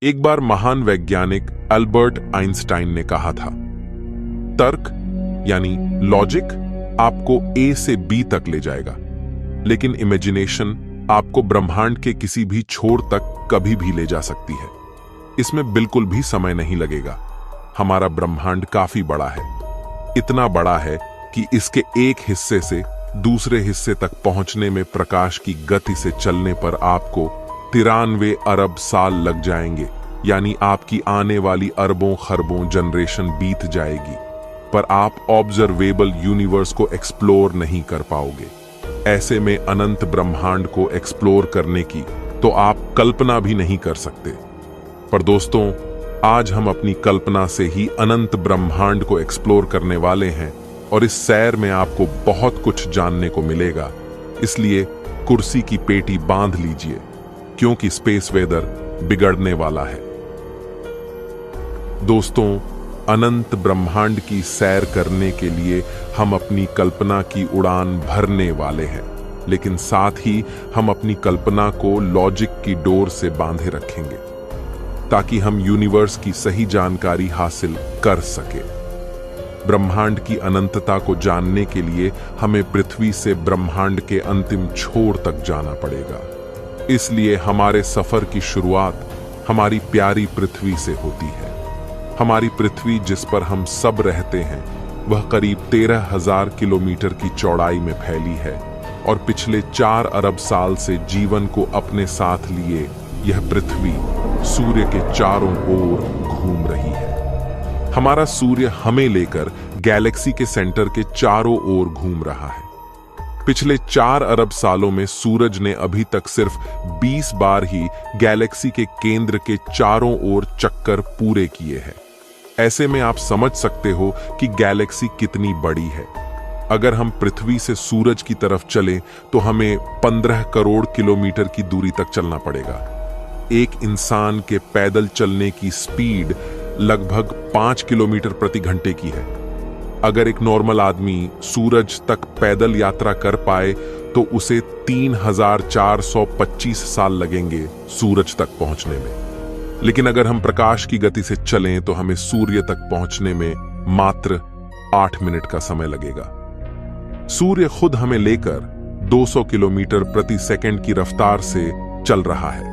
एक बार महान वैज्ञानिक अल्बर्ट आइंस्टाइन ने कहा था, तर्क यानी लॉजिक आपको ए से बी तक ले जाएगा, लेकिन इमेजिनेशन आपको ब्रह्मांड के किसी भी छोर तक कभी भी ले जा सकती है। इसमें बिल्कुल भी समय नहीं लगेगा। हमारा ब्रह्मांड काफी बड़ा है, इतना बड़ा है कि इसके एक हिस्से से दूसरे हिस्से तक पहुंचने में प्रकाश की गति से चलने पर आपको 93 अरब साल लग जाएंगे, यानी आपकी आने वाली अरबों खरबों जनरेशन बीत जाएगी, पर आप ऑब्जर्वेबल यूनिवर्स को एक्सप्लोर नहीं कर पाओगे। ऐसे में अनंत ब्रह्मांड को एक्सप्लोर करने की तो आप कल्पना भी नहीं कर सकते। पर दोस्तों, आज हम अपनी कल्पना से ही अनंत ब्रह्मांड को एक्सप्लोर करने वाले हैं और इस सैर में आपको बहुत कुछ जानने को मिलेगा। इसलिए कुर्सी की पेटी बांध लीजिए, क्योंकि स्पेस वेदर बिगड़ने वाला है। दोस्तों, अनंत ब्रह्मांड की सैर करने के लिए हम अपनी कल्पना की उड़ान भरने वाले हैं, लेकिन साथ ही हम अपनी कल्पना को लॉजिक की डोर से बांधे रखेंगे, ताकि हम यूनिवर्स की सही जानकारी हासिल कर सके। ब्रह्मांड की अनंतता को जानने के लिए हमें पृथ्वी से ब्रह्मांड के अंतिम छोर तक जाना पड़ेगा। इसलिए हमारे सफर की शुरुआत हमारी प्यारी पृथ्वी से होती है। हमारी पृथ्वी जिस पर हम सब रहते हैं, वह करीब 13,000 किलोमीटर की चौड़ाई में फैली है और पिछले 4 अरब साल से जीवन को अपने साथ लिए यह पृथ्वी सूर्य के चारों ओर घूम रही है। हमारा सूर्य हमें लेकर गैलेक्सी के सेंटर के चारों ओर घूम रहा है। पिछले 4 अरब सालों में सूरज ने अभी तक सिर्फ 20 बार ही गैलेक्सी के केंद्र के चारों ओर चक्कर पूरे किए हैं। ऐसे में आप समझ सकते हो कि गैलेक्सी कितनी बड़ी है। अगर हम पृथ्वी से सूरज की तरफ चलें तो हमें 15 करोड़ किलोमीटर की दूरी तक चलना पड़ेगा। एक इंसान के पैदल चलने की स्पीड लगभग 5 किलोमीटर प्रति घंटे की है। अगर एक नॉर्मल आदमी सूरज तक पैदल यात्रा कर पाए तो उसे 3,425 साल लगेंगे सूरज तक पहुंचने में। लेकिन अगर हम प्रकाश की गति से चलें तो हमें सूर्य तक पहुंचने में मात्र 8 मिनट का समय लगेगा। सूर्य खुद हमें लेकर 200 किलोमीटर प्रति सेकंड की रफ्तार से चल रहा है,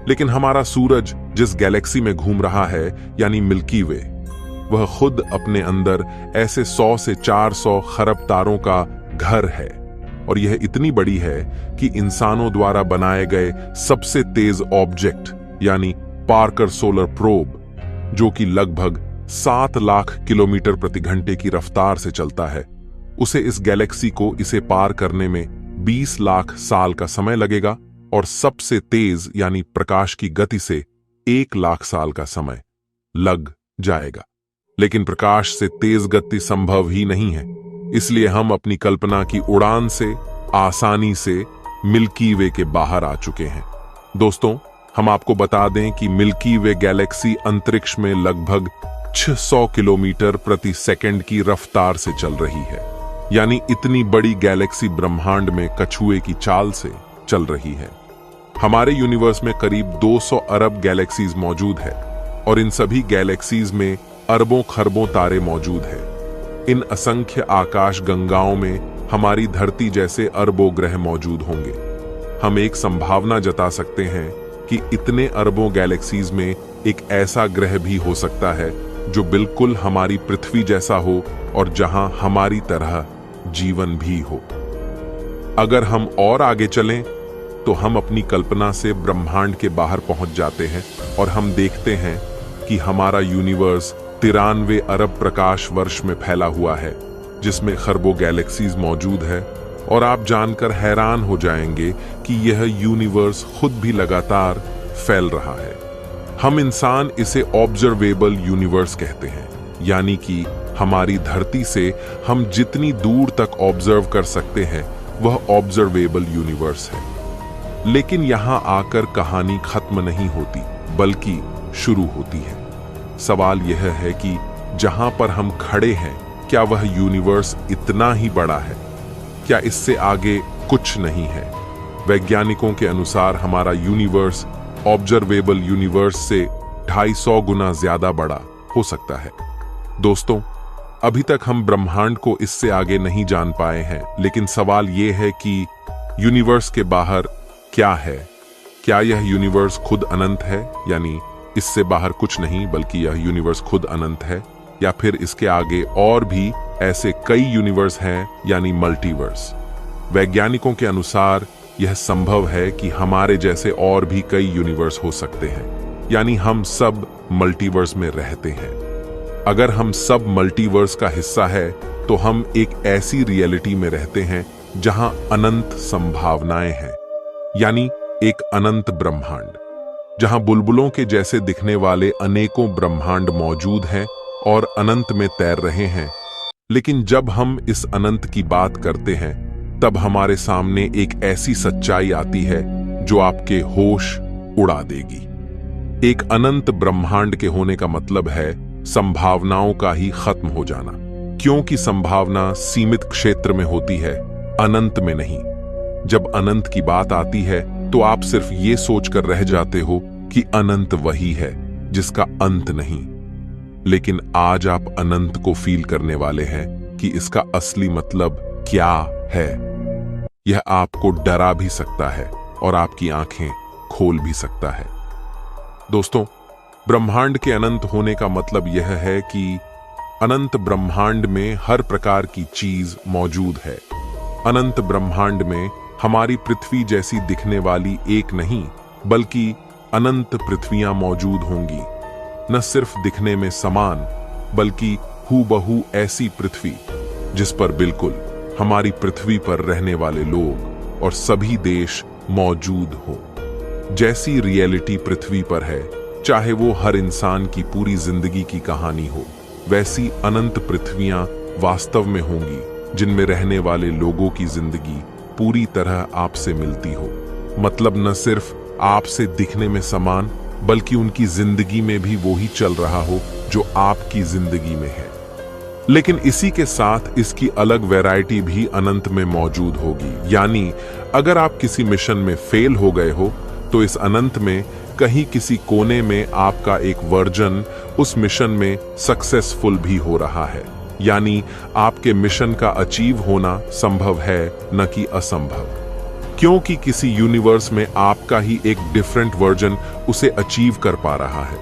लेकिन हमारा सूरज जिस गैलेक्सी में घूम रहा है, यानी मिल्की वे, वह खुद अपने अंदर ऐसे 100 से 400 खरब तारों का घर है। और यह इतनी बड़ी है कि इंसानों द्वारा बनाए गए सबसे तेज ऑब्जेक्ट यानी पार्कर सोलर प्रोब, जो कि लगभग 7 लाख किलोमीटर प्रति घंटे की रफ्तार से चलता है, उसे इस गैलेक्सी को इसे पार करने में 20 लाख साल का समय लगेगा और सबसे तेज यानी प्रकाश की गति से 1 लाख साल का समय लग जाएगा। लेकिन प्रकाश से तेज गति संभव ही नहीं है, इसलिए हम अपनी कल्पना की उड़ान से आसानी से मिल्की वे के बाहर आ चुके हैं। दोस्तों, हम आपको बता दें कि मिल्की वे गैलेक्सी अंतरिक्ष में लगभग 600 किलोमीटर प्रति सेकंड की रफ्तार से चल रही है, यानी इतनी बड़ी गैलेक्सी ब्रह्मांड में कछुए की चाल से चल रही है। हमारे यूनिवर्स में करीब 200 अरब गैलेक्सीज मौजूद है और इन सभी गैलेक्सीज में अरबों खरबों तारे मौजूद हैं। इन असंख्य आकाश गंगाओं में हमारी धरती जैसे अरबों ग्रह मौजूद होंगे। हम एक संभावना जता सकते हैं कि इतने अरबों गैलेक्सीज में एक ऐसा ग्रह भी हो सकता है जो बिल्कुल हमारी पृथ्वी जैसा हो और जहां हमारी तरह जीवन भी हो। अगर हम और आगे चलें तो हम अपनी कल्पना से ब्रह्मांड के बाहर पहुंच जाते हैं और हम देखते हैं कि हमारा यूनिवर्स 93 अरब प्रकाश वर्ष में फैला हुआ है, जिसमें खरबों गैलेक्सीज मौजूद है। और आप जानकर हैरान हो जाएंगे कि यह यूनिवर्स खुद भी लगातार फैल रहा है। हम इंसान इसे ऑब्जर्वेबल यूनिवर्स कहते हैं, यानी कि हमारी धरती से हम जितनी दूर तक ऑब्जर्व कर सकते हैं वह ऑब्जर्वेबल यूनिवर्स है। लेकिन यहां आकर कहानी खत्म नहीं होती, बल्कि शुरू होती है। सवाल यह है कि जहां पर हम खड़े हैं, क्या वह यूनिवर्स इतना ही बड़ा है? क्या इससे आगे कुछ नहीं है? वैज्ञानिकों के अनुसार हमारा यूनिवर्स ऑब्जर्वेबल यूनिवर्स से 250 गुना ज्यादा बड़ा हो सकता है। दोस्तों, अभी तक हम ब्रह्मांड को इससे आगे नहीं जान पाए हैं, लेकिन सवाल यह है कि यूनिवर्स के बाहर क्या है? क्या यह यूनिवर्स खुद अनंत है, यानी इससे बाहर कुछ नहीं बल्कि यह यूनिवर्स खुद अनंत है, या फिर इसके आगे और भी ऐसे कई यूनिवर्स हैं, यानी मल्टीवर्स? वैज्ञानिकों के अनुसार यह संभव है कि हमारे जैसे और भी कई यूनिवर्स हो सकते हैं, यानी हम सब मल्टीवर्स में रहते हैं। अगर हम सब मल्टीवर्स का हिस्सा है तो हम एक ऐसी रियलिटी में रहते हैं जहां अनंत संभावनाएं हैं, यानी एक अनंत ब्रह्मांड, जहां बुलबुलों के जैसे दिखने वाले अनेकों ब्रह्मांड मौजूद हैं और अनंत में तैर रहे हैं। लेकिन जब हम इस अनंत की बात करते हैं तब हमारे सामने एक ऐसी सच्चाई आती है जो आपके होश उड़ा देगी। एक अनंत ब्रह्मांड के होने का मतलब है संभावनाओं का ही खत्म हो जाना, क्योंकि संभावना सीमित क्षेत्र में होती है, अनंत में नहीं। जब अनंत की बात आती है तो आप सिर्फ ये सोचकर रह जाते हो कि अनंत वही है जिसका अंत नहीं। लेकिन आज आप अनंत को फील करने वाले हैं कि इसका असली मतलब क्या है। यह आपको डरा भी सकता है और आपकी आंखें खोल भी सकता है। दोस्तों, ब्रह्मांड के अनंत होने का मतलब यह है कि अनंत ब्रह्मांड में हर प्रकार की चीज मौजूद है। अनंत ब्रह्मांड में हमारी पृथ्वी जैसी दिखने वाली एक नहीं बल्कि अनंत पृथ्वियां मौजूद होंगी। न सिर्फ दिखने में समान बल्कि हूबहू ऐसी पृथ्वी जिस पर बिल्कुल हमारी पृथ्वी पर रहने वाले लोग और सभी देश मौजूद हो। जैसी रियलिटी पृथ्वी पर है, चाहे वो हर इंसान की पूरी जिंदगी की कहानी हो, वैसी अनंत पृथ्वियां वास्तव में होंगी जिनमें रहने वाले लोगों की जिंदगी पूरी तरह आपसे मिलती हो। मतलब न सिर्फ आपसे दिखने में समान बल्कि उनकी जिंदगी में भी वो ही चल रहा हो जो आपकी जिंदगी में है। लेकिन इसी के साथ इसकी अलग वैरायटी भी अनंत में मौजूद होगी। यानी अगर आप किसी मिशन में फेल हो गए हो तो इस अनंत में कहीं किसी कोने में आपका एक वर्जन उस मिशन में सक्सेसफुल भी हो रहा है। यानी आपके मिशन का अचीव होना संभव है, न कि असंभव, क्योंकि किसी यूनिवर्स में आपका ही एक डिफरेंट वर्जन उसे अचीव कर पा रहा है।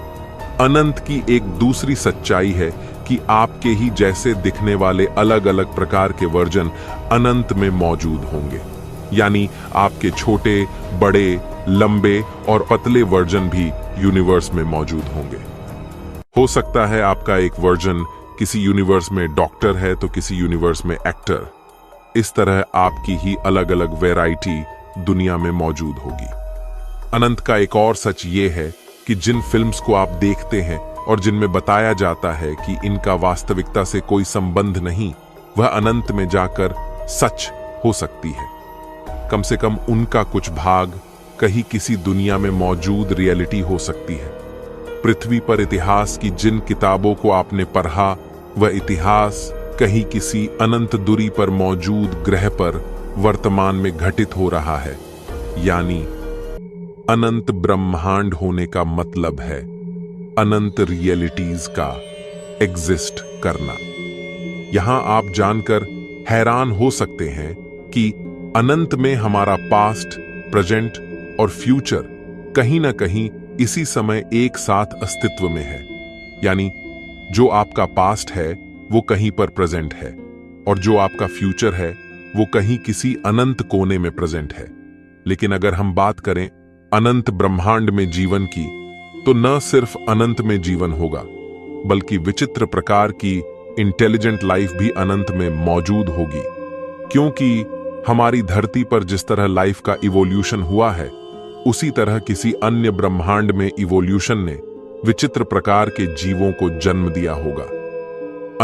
अनंत की एक दूसरी सच्चाई है कि आपके ही जैसे दिखने वाले अलग अलग प्रकार के वर्जन अनंत में मौजूद होंगे। यानी आपके छोटे, बड़े, लंबे और पतले वर्जन भी यूनिवर्स में मौजूद होंगे। हो सकता है आपका एक वर्जन किसी यूनिवर्स में डॉक्टर है तो किसी यूनिवर्स में एक्टर। इस तरह आपकी ही अलग अलग वैरायटी दुनिया में मौजूद होगी। अनंत का एक और सच ये है कि जिन फिल्म्स को आप देखते हैं और जिनमें बताया जाता है कि इनका वास्तविकता से कोई संबंध नहीं, वह अनंत में जाकर सच हो सकती है। कम से कम उनका कुछ भाग कहीं किसी दुनिया में मौजूद रियलिटी हो सकती है। पृथ्वी पर इतिहास की जिन किताबों को आपने पढ़ा, वह इतिहास कहीं किसी अनंत दूरी पर मौजूद ग्रह पर वर्तमान में घटित हो रहा है। यानी अनंत ब्रह्मांड होने का मतलब है अनंत रियलिटीज का एग्जिस्ट करना। यहां आप जानकर हैरान हो सकते हैं कि अनंत में हमारा पास्ट, प्रेजेंट और फ्यूचर कहीं ना कहीं इसी समय एक साथ अस्तित्व में है। यानी जो आपका पास्ट है वो कहीं पर प्रेजेंट है और जो आपका फ्यूचर है वो कहीं किसी अनंत कोने में प्रेजेंट है। लेकिन अगर हम बात करें अनंत ब्रह्मांड में जीवन की, तो न सिर्फ अनंत में जीवन होगा बल्कि विचित्र प्रकार की इंटेलिजेंट लाइफ भी अनंत में मौजूद होगी। क्योंकि हमारी धरती पर जिस तरह लाइफ का इवोल्यूशन हुआ है, उसी तरह किसी अन्य ब्रह्मांड में इवोल्यूशन ने विचित्र प्रकार के जीवों को जन्म दिया होगा।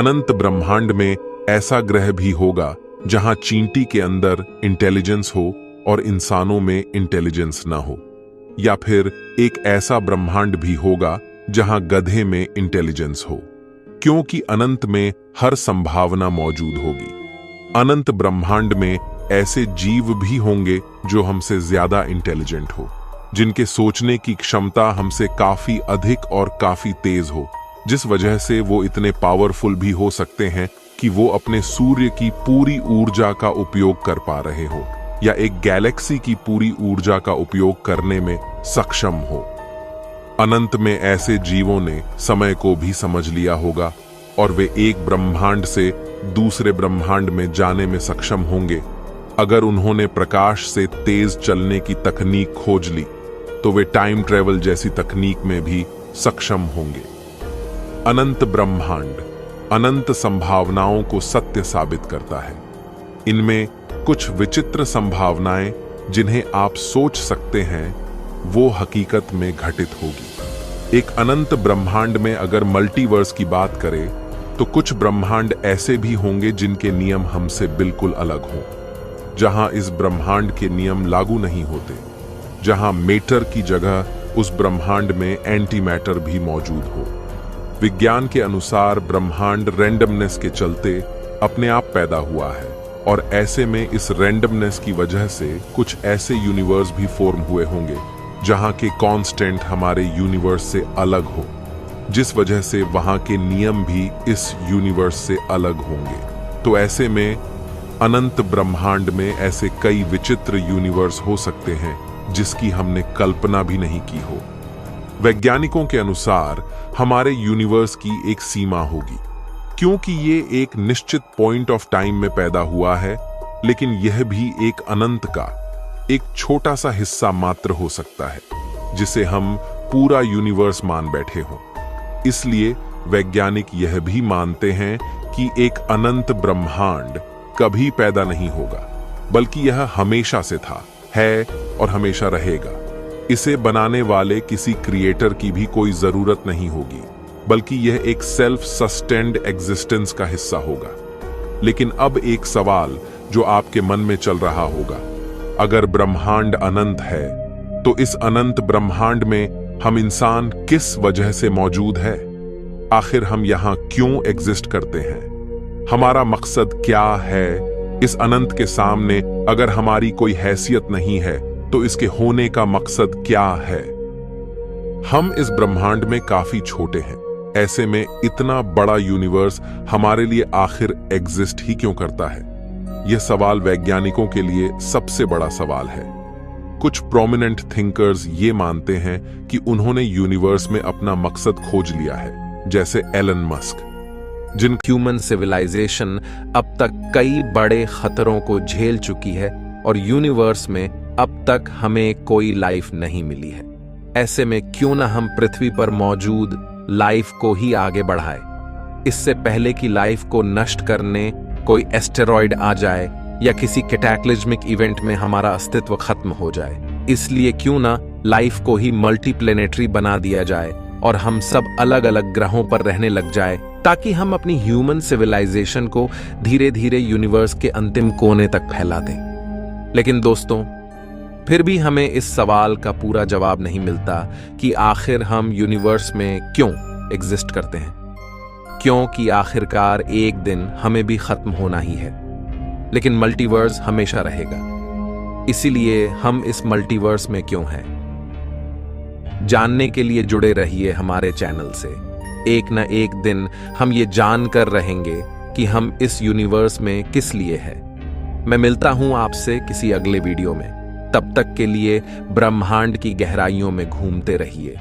अनंत ब्रह्मांड में ऐसा ग्रह भी होगा जहां चींटी के अंदर इंटेलिजेंस हो और इंसानों में इंटेलिजेंस ना हो। या फिर एक ऐसा ब्रह्मांड भी होगा जहां गधे में इंटेलिजेंस हो, क्योंकि अनंत में हर संभावना मौजूद होगी। अनंत ब्रह्मांड में ऐसे जीव भी होंगे जो हमसे ज्यादा इंटेलिजेंट हो। जिनके सोचने की क्षमता हमसे काफी अधिक और काफी तेज हो, जिस वजह से वो इतने पावरफुल भी हो सकते हैं कि वो अपने सूर्य की पूरी ऊर्जा का उपयोग कर पा रहे हो या एक गैलेक्सी की पूरी ऊर्जा का उपयोग करने में सक्षम हो। अनंत में ऐसे जीवों ने समय को भी समझ लिया होगा और वे एक ब्रह्मांड से दूसरे ब्रह्मांड में जाने में सक्षम होंगे। अगर उन्होंने प्रकाश से तेज चलने की तकनीक खोज ली तो वे टाइम ट्रेवल जैसी तकनीक में भी सक्षम होंगे। अनंत ब्रह्मांड अनंत संभावनाओं को सत्य साबित करता है। इनमें कुछ विचित्र संभावनाएं जिन्हें आप सोच सकते हैं वो हकीकत में घटित होगी। एक अनंत ब्रह्मांड में अगर मल्टीवर्स की बात करें तो कुछ ब्रह्मांड ऐसे भी होंगे जिनके नियम हमसे बिल्कुल अलग हों, जहां इस ब्रह्मांड के नियम लागू नहीं होते, जहां मैटर की जगह उस ब्रह्मांड में एंटी मैटर भी मौजूद हो। विज्ञान के अनुसार ब्रह्मांड रैंडमनेस के चलते अपने आप पैदा हुआ है और ऐसे में इस रैंडमनेस की वजह से कुछ ऐसे यूनिवर्स भी फॉर्म हुए होंगे जहां के कांस्टेंट हमारे यूनिवर्स से अलग हो, जिस वजह से वहां के नियम भी इस यूनिवर्स से अलग होंगे। तो ऐसे में अनंत ब्रह्मांड में ऐसे कई विचित्र यूनिवर्स हो सकते हैं जिसकी हमने कल्पना भी नहीं की हो। वैज्ञानिकों के अनुसार हमारे यूनिवर्स की एक सीमा होगी, क्योंकि ये एक निश्चित पॉइंट ऑफ टाइम में पैदा हुआ है, लेकिन यह भी एक अनंत का एक छोटा सा हिस्सा मात्र हो सकता है जिसे हम पूरा यूनिवर्स मान बैठे हों। इसलिए वैज्ञानिक यह भी मानते हैं कि एक अनंत ब्रह्मांड कभी पैदा नहीं होगा, बल्कि यह हमेशा से था, है और हमेशा रहेगा। इसे बनाने वाले किसी क्रिएटर की भी कोई जरूरत नहीं होगी, बल्कि यह एक सेल्फ सस्टेन्ड एग्जिस्टेंस का हिस्सा होगा। लेकिन अब एक सवाल जो आपके मन में चल रहा होगा, अगर ब्रह्मांड अनंत है तो इस अनंत ब्रह्मांड में हम इंसान किस वजह से मौजूद है? आखिर हम यहां क्यों एग्जिस्ट करते हैं? हमारा मकसद क्या है? इस अनंत के सामने अगर हमारी कोई हैसियत नहीं है तो इसके होने का मकसद क्या है? हम इस ब्रह्मांड में काफी छोटे हैं, ऐसे में इतना बड़ा यूनिवर्स हमारे लिए आखिर एग्जिस्ट ही क्यों करता है? यह सवाल वैज्ञानिकों के लिए सबसे बड़ा सवाल है। कुछ प्रोमिनेंट थिंकर्स ये मानते हैं कि उन्होंने यूनिवर्स में अपना मकसद खोज लिया है, जैसे एलन मस्क, जिन ह्यूमन सिविलाइजेशन अब तक कई बड़े खतरों को झेल चुकी है और यूनिवर्स में अब तक हमें कोई लाइफ नहीं मिली है। ऐसे में क्यों ना हम पृथ्वी पर मौजूद लाइफ को ही आगे बढ़ाएं, इससे पहले कि लाइफ को नष्ट करने कोई एस्टेरॉयड आ जाए या किसी कैटाक्लिज्मिक इवेंट में हमारा अस्तित्व खत्म हो जाए। इसलिए क्यों ना लाइफ को ही मल्टीप्लेनेटरी बना दिया जाए और हम सब अलग अलग ग्रहों पर रहने लग जाए, ताकि हम अपनी ह्यूमन सिविलाइजेशन को धीरे धीरे यूनिवर्स के अंतिम कोने तक फैला दें। लेकिन दोस्तों, फिर भी हमें इस सवाल का पूरा जवाब नहीं मिलता कि आखिर हम यूनिवर्स में क्यों एग्जिस्ट करते हैं, क्योंकि आखिरकार एक दिन हमें भी खत्म होना ही है, लेकिन मल्टीवर्स हमेशा रहेगा। इसीलिए हम इस मल्टीवर्स में क्यों हैं? जानने के लिए जुड़े रहिए हमारे चैनल से। एक न एक दिन हम ये जानकर रहेंगे कि हम इस यूनिवर्स में किस लिए हैं। मैं मिलता हूं आपसे किसी अगले वीडियो में। तब तक के लिए ब्रह्मांड की गहराइयों में घूमते रहिए।